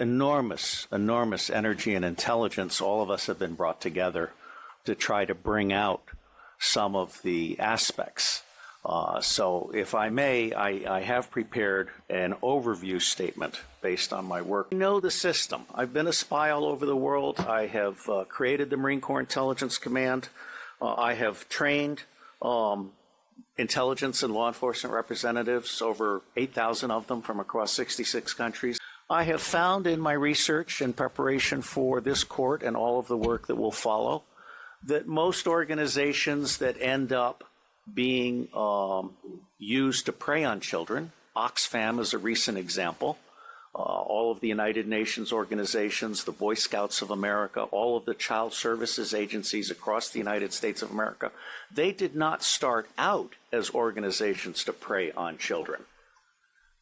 enormous energy and intelligence, all of us have been brought together to try to bring out some of the aspects. So if I may, I have prepared an overview statement based on my work. I know the system. I've been a spy all over the world. I have created the Marine Corps Intelligence Command. I have trained intelligence and law enforcement representatives, over 8,000 of them from across 66 countries. I have found in my research and preparation for this court and all of the work that will follow that most organizations that end up being used to prey on children, Oxfam is a recent example, all of the United Nations organizations, the Boy Scouts of America, all of the child services agencies across the United States of America, they did not start out as organizations to prey on children,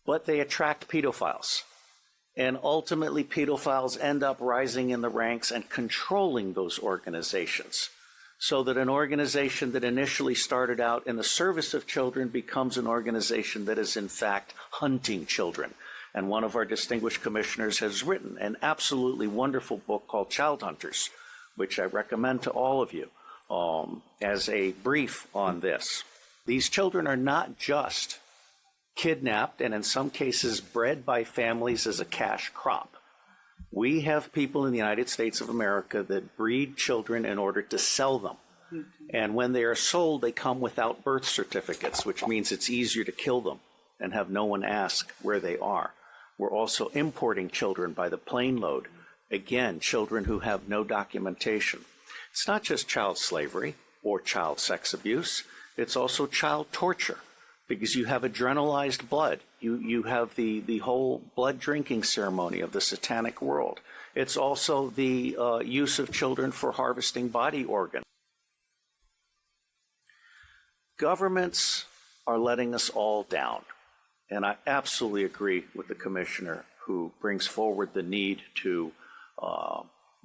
but they attract pedophiles. And ultimately, pedophiles end up rising in the ranks and controlling those organizations, so that an organization that initially started out in the service of children becomes an organization that is in fact hunting children. And one of our distinguished commissioners has written an absolutely wonderful book called Child Hunters, which I recommend to all of you as a brief on this. These children are not just kidnapped and in some cases bred by families as a cash crop. We have people in the United States of America that breed children in order to sell them. And when they are sold, they come without birth certificates, which means it's easier to kill them and have no one ask where they are. We're also importing children by the plane load. Again, children who have no documentation. It's not just child slavery or child sex abuse. It's also child torture, because you have adrenalized blood. You have the whole blood drinking ceremony of the satanic world. It's also the use of children for harvesting body organs. Governments are letting us all down. And I absolutely agree with the commissioner who brings forward the need to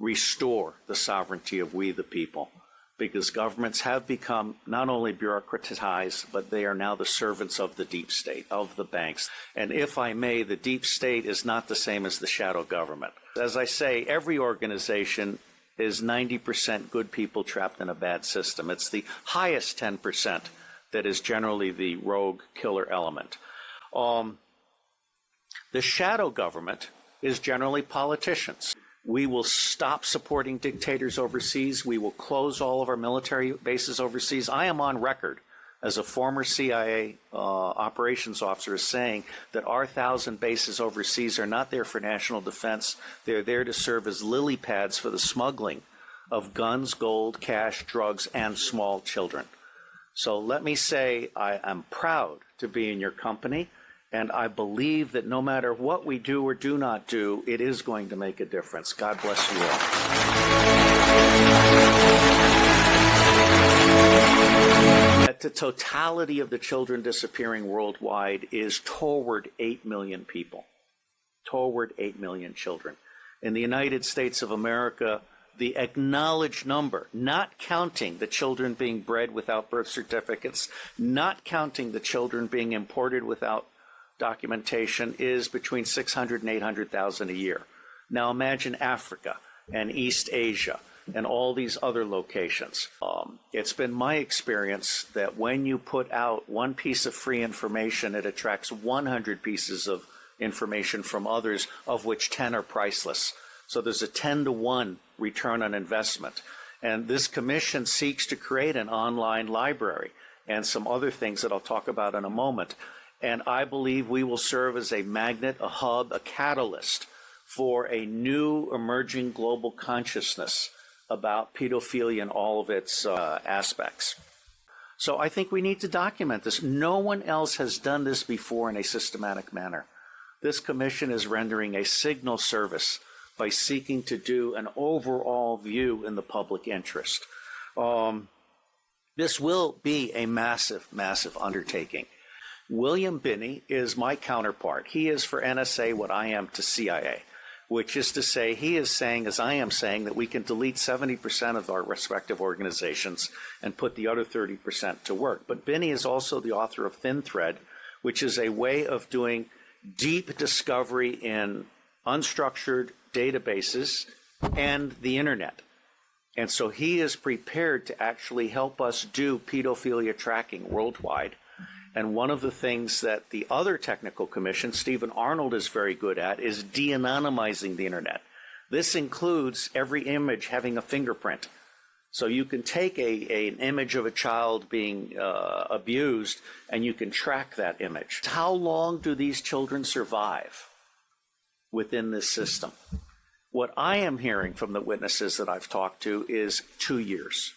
restore the sovereignty of we the people, because governments have become not only bureaucratized, but they are now the servants of the deep state, of the banks. And if I may, the deep state is not the same as the shadow government. As I say, every organization is 90% good people trapped in a bad system. It's the highest 10% that is generally the rogue killer element. The shadow government is generally politicians. We will stop supporting dictators overseas. We will close all of our military bases overseas. I am on record as a former CIA operations officer as saying that our 1,000 bases overseas are not there for national defense. They're there to serve as lily pads for the smuggling of guns, gold, cash, drugs, and small children. So let me say I am proud to be in your company. And I believe that no matter what we do or do not do, it is going to make a difference. God bless you all. That the totality of the children disappearing worldwide is toward 8 million people, toward 8 million children. In the United States of America, the acknowledged number, not counting the children being bred without birth certificates, not counting the children being imported without documentation, is between 600 and 800,000 a year. Now imagine Africa and East Asia and all these other locations. It's been my experience that when you put out one piece of free information, it attracts 100 pieces of information from others, of which 10 are priceless. So there's a 10-to-1 return on investment. And this commission seeks to create an online library and some other things that I'll talk about in a moment. And I believe we will serve as a magnet, a hub, a catalyst for a new emerging global consciousness about pedophilia and all of its aspects. So I think we need to document this. No one else has done this before in a systematic manner. This commission is rendering a signal service by seeking to do an overall view in the public interest. This will be a massive, massive undertaking. William Binney is my counterpart. He is for NSA what I am to CIA, which is to say he is saying, as I am saying, that we can delete 70% of our respective organizations and put the other 30% to work. But Binney is also the author of Thin Thread, which is a way of doing deep discovery in unstructured databases, and the internet. And so he is prepared to actually help us do pedophilia tracking worldwide. And one of the things that the other technical commission, Stephen Arnold, is very good at is de-anonymizing the internet. This includes every image having a fingerprint. So you can take an image of a child being abused, and you can track that image. How long do these children survive within this system? What I am hearing from the witnesses that I've talked to is 2 years.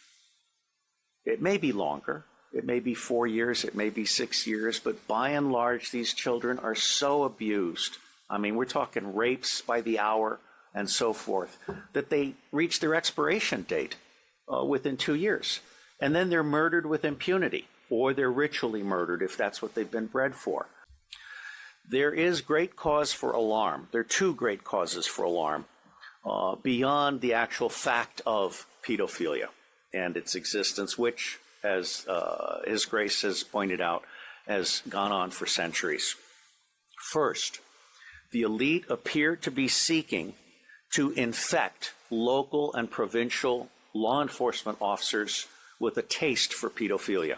It may be longer. It may be 4 years. It may be 6 years. But by and large, these children are so abused. I mean, we're talking rapes by the hour and so forth, that they reach their expiration date within 2 years. And then they're murdered with impunity, or they're ritually murdered if that's what they've been bred for. There is great cause for alarm. There are two great causes for alarm beyond the actual fact of pedophilia and its existence, which, as His Grace has pointed out, has gone on for centuries. First, the elite appear to be seeking to infect local and provincial law enforcement officers with a taste for pedophilia.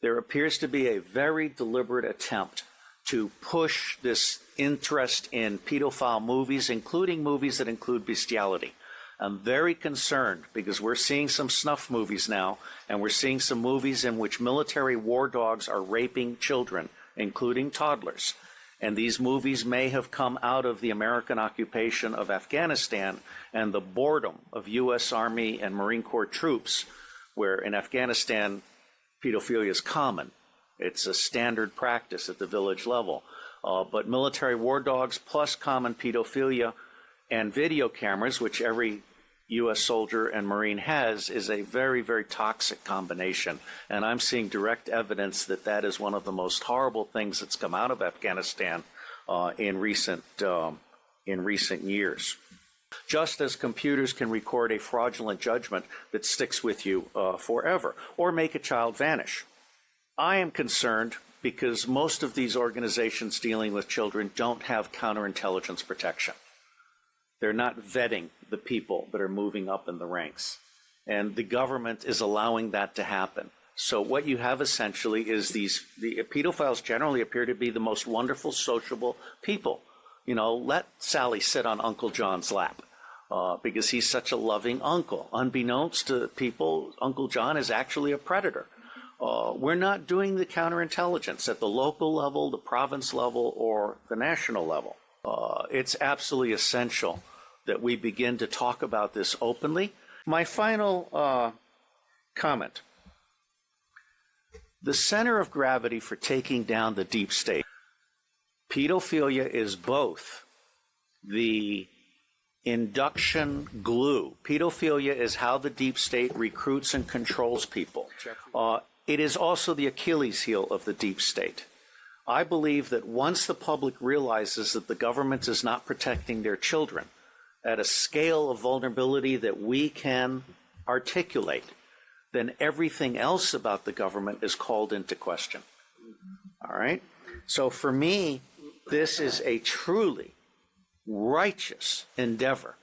There appears to be a very deliberate attempt to push this interest in pedophile movies, including movies that include bestiality. I'm very concerned because we're seeing some snuff movies now, and we're seeing some movies in which military war dogs are raping children, including toddlers. And these movies may have come out of the American occupation of Afghanistan and the boredom of U.S. Army and Marine Corps troops, where in Afghanistan, pedophilia is common. It's a standard practice at the village level. But military war dogs plus common pedophilia and video cameras, which every U.S. soldier and Marine has, is a very, very toxic combination. And I'm seeing direct evidence that that is one of the most horrible things that's come out of Afghanistan in recent years. Just as computers can record a fraudulent judgment that sticks with you forever, or make a child vanish. I am concerned because most of these organizations dealing with children don't have counterintelligence protection. They're not vetting the people that are moving up in the ranks. And the government is allowing that to happen. So what you have essentially is the pedophiles generally appear to be the most wonderful, sociable people. You know, let Sally sit on Uncle John's lap because he's such a loving uncle. Unbeknownst to people, Uncle John is actually a predator. We're not doing the counterintelligence at the local level, the province level, or the national level. It's absolutely essential that we begin to talk about this openly. My final comment. The center of gravity for taking down the deep state. Pedophilia is both the induction glue. Pedophilia is how the deep state recruits and controls people. It is also the Achilles heel of the deep state. I believe that once the public realizes that the government is not protecting their children at a scale of vulnerability that we can articulate, then everything else about the government is called into question. All right? So for me, this is a truly righteous endeavor